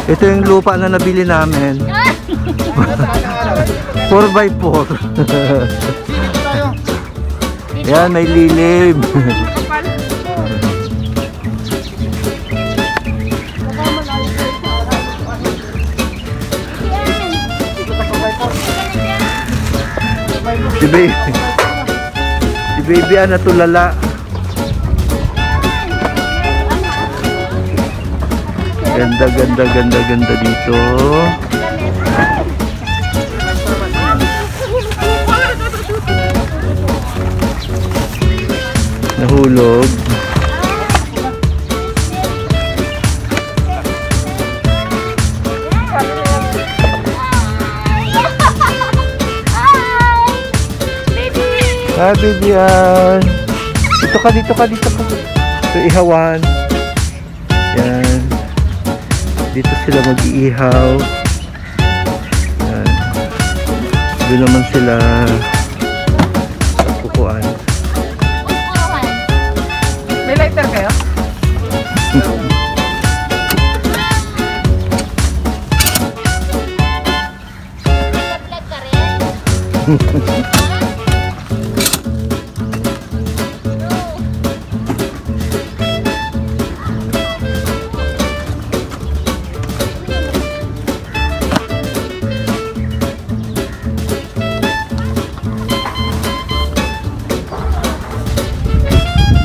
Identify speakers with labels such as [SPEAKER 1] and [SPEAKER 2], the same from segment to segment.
[SPEAKER 1] ito yung lupa na nabili namin. 4x4. Yan, may lilim. Si baby natulala. Ganda dito. Nahulog. Ah, baby yan. Dito ka. Ito ihawan. Yan. Dito sila mag-iihaw. Yan. Doon naman sila kukuan.
[SPEAKER 2] May lighter kayo? Tablet ka rin?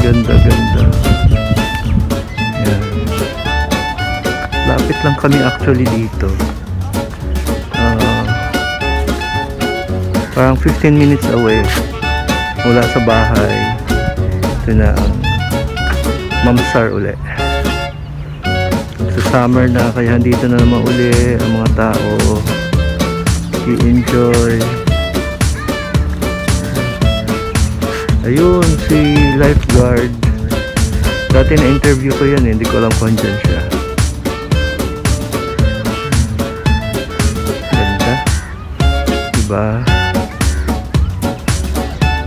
[SPEAKER 1] Ganda. Yan. Lapit lang kami actually dito. Parang 15 minutes away mula sa bahay. Ito na ang Mamsar uli. Sa summer na, kaya dito na naman uli ang mga tao i-enjoy. Ayun, si lifeguard. Dati na-interview ko yan, hindi ko alam kung dyan siya. Ganda. Diba?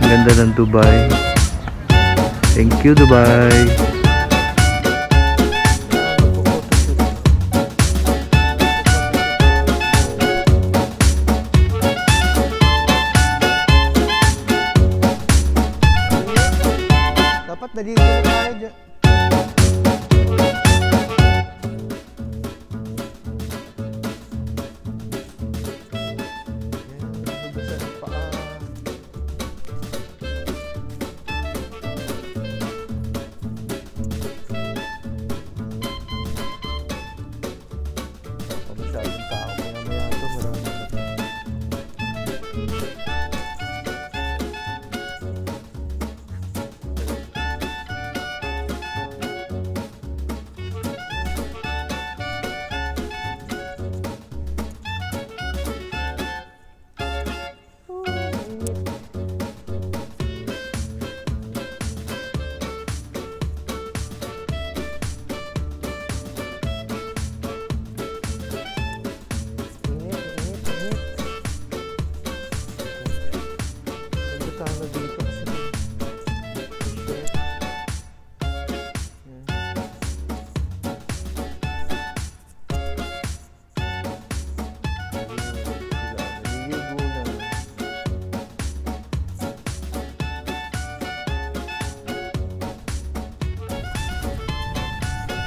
[SPEAKER 1] Ganda ng Dubai. Thank you, Dubai. Dapat nalito na tayo dyan.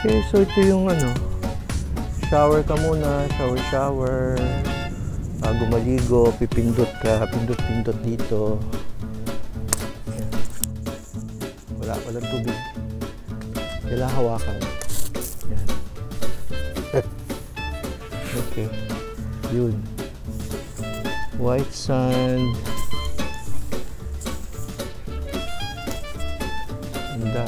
[SPEAKER 1] Okay, so ito yung shower ka muna, shower. Bago maligo, pipindot ka, pindot dito. Ayan. Walang tubig. Kailangan hawakan. Ayan. Okay. Yun. White sand. Ganda.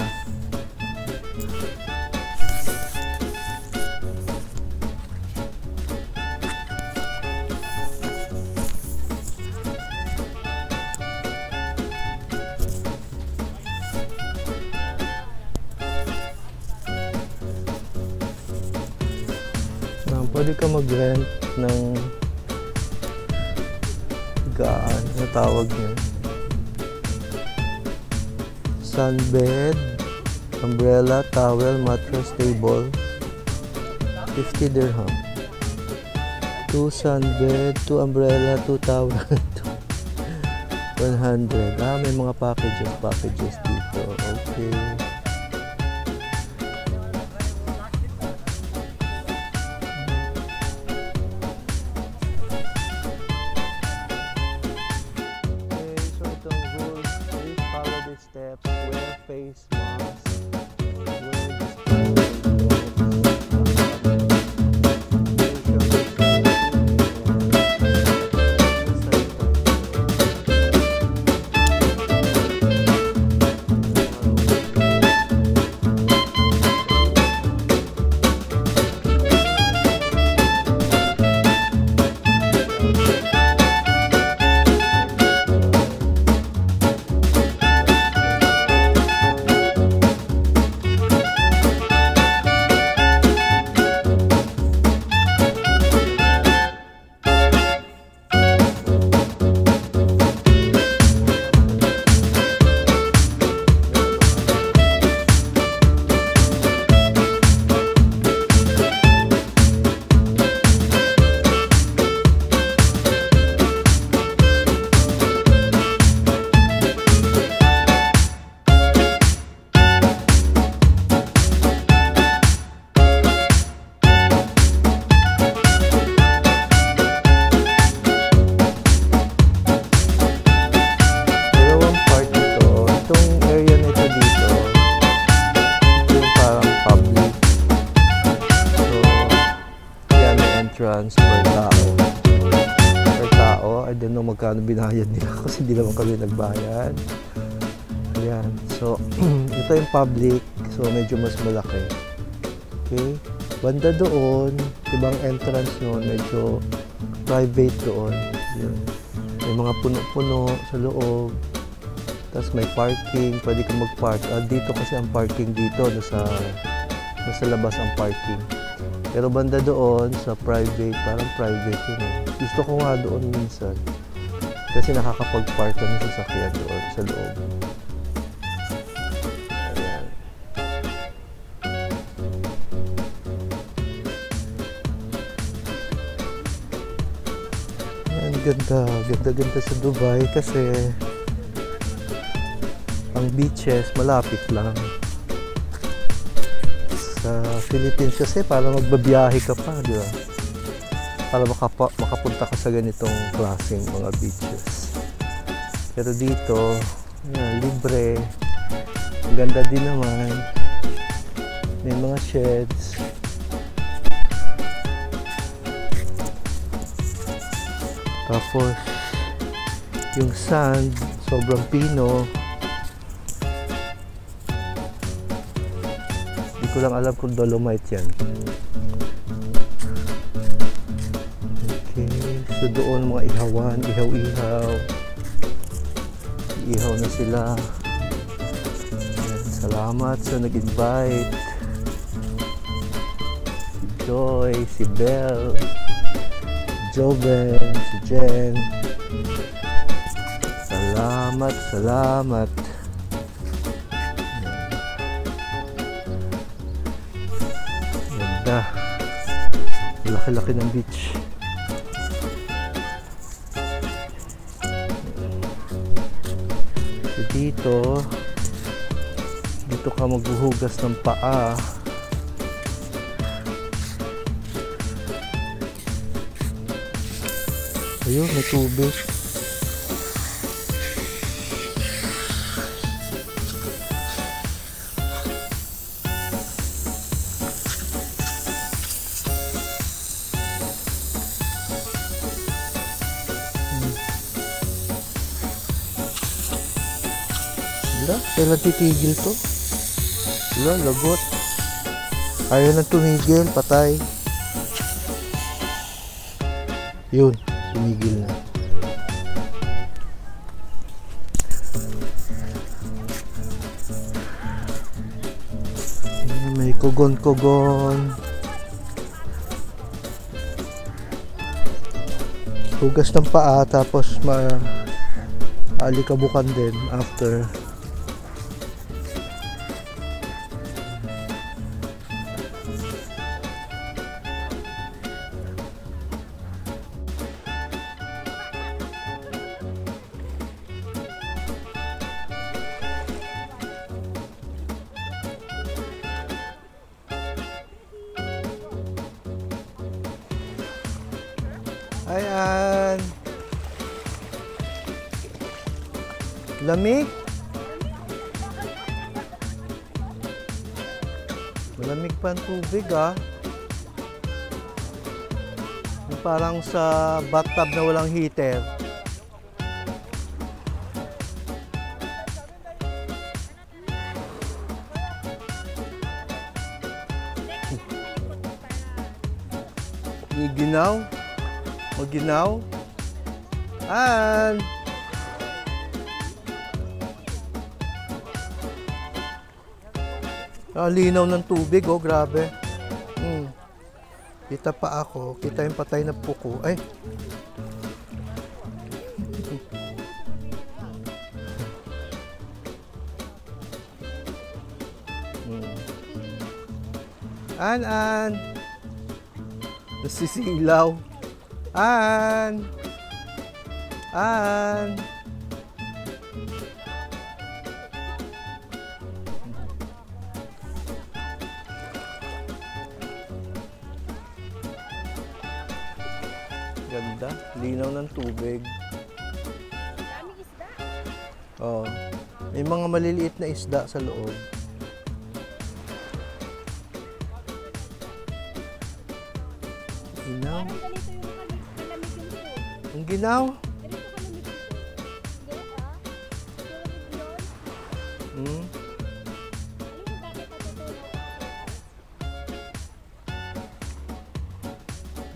[SPEAKER 1] Pwede ka mag-rent ng gaan, na tawag niya. Sunbed, umbrella, towel, mattress, table. 50 dirham. 2 sunbed, 2 umbrella, 2 towel, 100. May mga packages dito. Okay. So itong rules, please follow these steps. Wear face mask. Entrance per tao. I don't know magkano binayad nila kasi hindi naman kami nagbayad. Ayan. So, ito yung public. So, medyo mas malaki. Okay. Banda doon, ibang entrance nun, medyo private doon. Ayan. May mga puno-puno sa loob. Tapos may parking. Pwede kang mag-park. Dito kasi ang parking dito. Nasa labas ang parking. Pero banda doon sa private, parang private yun eh. Gusto ko nga doon minsan. Kasi nakakapag-park kami sa sasakyan doon sa loob. Ayan. Ayan, ganda. Ganda sa Dubai kasi ang beaches malapit lang. Sa Philippines kasi para magbabiyahe ka pa, di ba? Para makapunta ka sa ganitong klaseng mga beaches. Pero dito, yan, libre. Ang ganda din naman. May mga sheds. Tapos, yung sand, sobrang pino. Hindi ko lang alam kung dolomite yan. Okay, so doon mga ihawan, ihaw-ihaw. Ihaw na sila. Ayan, salamat sa nag-invite. Si Joy, si Belle, Joven, si Jen. Salamat. Ganda. Laki-laki ng beach. So dito ka maghuhugas ng paa. Ayun, may tubig. Kailan titigil to? Wala, lagot. Ayaw nang tumigil, patay. Yun, tumigil na. May kugon-kugon. Hugas ng paa, tapos alikabukan din after. Ayan. Lamig. Malamig pa ang tubig ah. Yung parang sa bathtub na walang heater. Ginaw. Maginaw. Linaw ng tubig, oh, grabe. Kita pa ako, kita yung patay na puko. Ay! An! Nasisilaw. An! Ganda, linaw ng tubig.
[SPEAKER 2] Daming isda.
[SPEAKER 1] Oh, may mga maliliit na isda sa loob. Ginaw.
[SPEAKER 2] Parang ganito yung malamig yung pool.
[SPEAKER 1] Ang ginaw.
[SPEAKER 2] Ganito kalamig yung pool. Hindi ah. Malamig yun.
[SPEAKER 1] Hmm.
[SPEAKER 2] Alam mo bakit natutulog?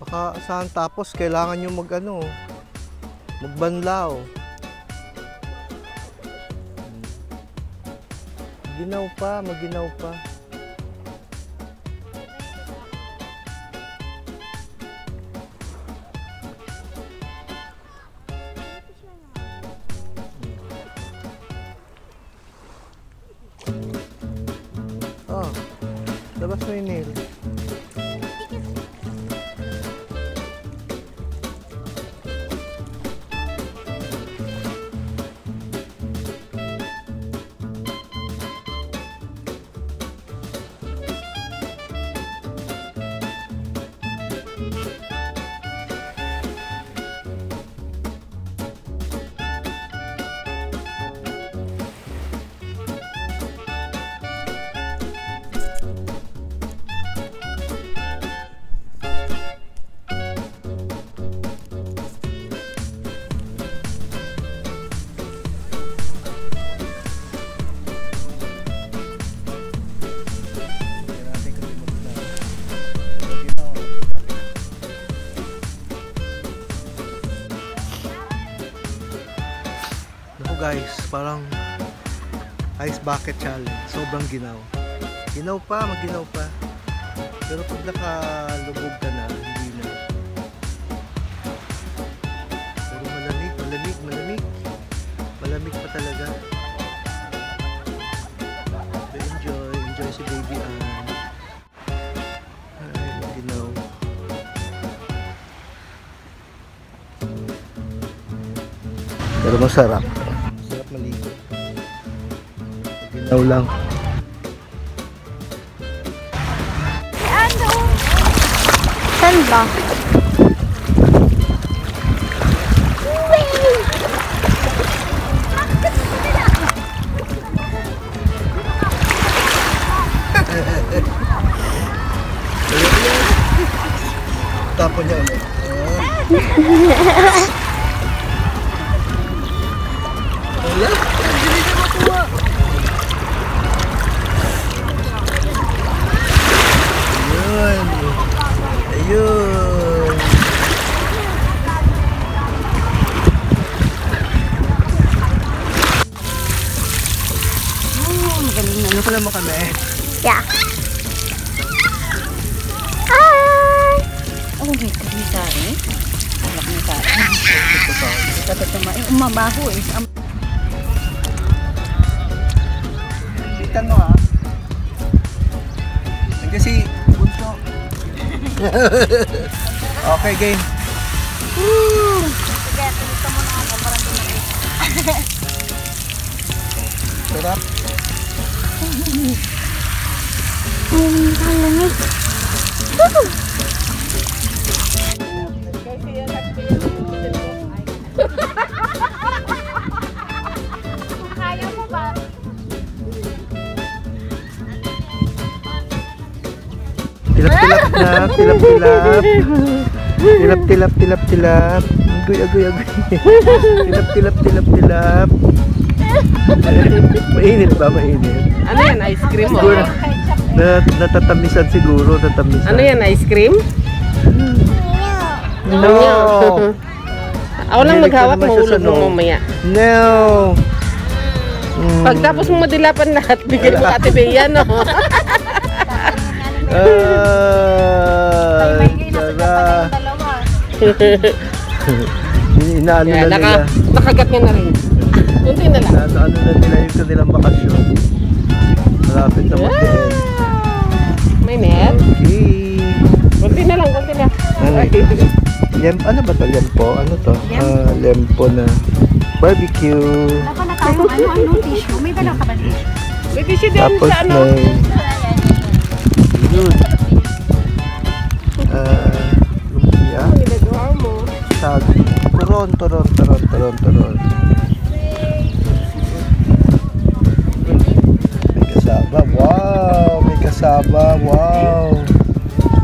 [SPEAKER 1] Baka saan tapos kailangan nyo magbanlaw. Maginaw pa. Oh, labas mo yung nail. Guys, parang ice bucket challenge. Sobrang ginaw. Maginaw pa. Pero pag nakalubog ka na, hindi na. Pero malamig. Malamig pa talaga. Enjoy si Baby Ann. Ay, maginaw. Pero masarap. Maligo. Ginaw lang.
[SPEAKER 2] Ano? Saan ba?
[SPEAKER 1] Tapon niya ulit. Wala? Hindi ka makuha. Ayun.
[SPEAKER 2] Magaling na.
[SPEAKER 1] Ano pala mo kami?
[SPEAKER 2] Yeah. Hi! Oh, may sari. Alak na sari. Umabaho eh.
[SPEAKER 1] Bitan mo ha. Nandiyan si Bunso. Okay, game.
[SPEAKER 2] Woo! Sige, tulita mo na ako. Parang dumalik.
[SPEAKER 1] Sarap.
[SPEAKER 2] Lamig.
[SPEAKER 1] na, tilap-tilap. Tilap-tilap, tilap-tilap. Agoy, agoy, agoy. Tilap-tilap, tilap-tilap. Mainit ba? Mainit.
[SPEAKER 3] Ano yan? Ice cream mo?
[SPEAKER 1] Siguro, natatamisan siguro, natamisan.
[SPEAKER 3] Ano yan? Ice cream?
[SPEAKER 1] No!
[SPEAKER 3] Ako lang
[SPEAKER 1] Mahilig ka
[SPEAKER 3] maghawak,
[SPEAKER 1] naman siya sa
[SPEAKER 3] mahulog mo
[SPEAKER 1] no.
[SPEAKER 3] mamaya.
[SPEAKER 1] No!
[SPEAKER 3] Pagtapos mo madilapan lahat, bigay mo Ate Bea, no?
[SPEAKER 1] Tara! Inaano na
[SPEAKER 3] Yan,
[SPEAKER 1] nila.
[SPEAKER 3] nakagat niya na rin. Kunti na lang.
[SPEAKER 1] Ano na nila yung kanilang bakasyon. Malapit na mag-end.
[SPEAKER 3] May net?
[SPEAKER 1] Okay.
[SPEAKER 3] Kunti na lang, kunti na.
[SPEAKER 1] Ano ba to? Lempo? Ano to? Lempo na barbecue.
[SPEAKER 2] Wala pa na tayong ano, tissue. May dalaw ka ba tissue?
[SPEAKER 3] May tissue din
[SPEAKER 1] Tapos
[SPEAKER 3] sa ano.
[SPEAKER 1] may yun. Lumpia.
[SPEAKER 3] Nilagawa mo.
[SPEAKER 1] Sag. Turon. May kasaba. Wow! May kasaba. Wow!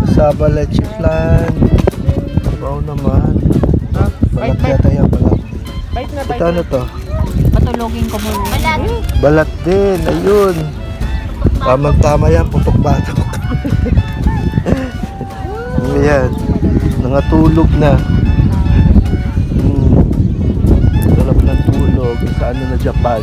[SPEAKER 1] Kasaba leche flan. Wow naman. Balat yata yan. Balat.
[SPEAKER 3] Bite na, bite
[SPEAKER 1] Ito ano to?
[SPEAKER 2] Patulogin ko muna. Balat.
[SPEAKER 1] Balat din. Ayun. Tamang-tama yan. Putok batok. Ayan. Nangatulog na. Sarap ng tulog. Sa ano na Japan.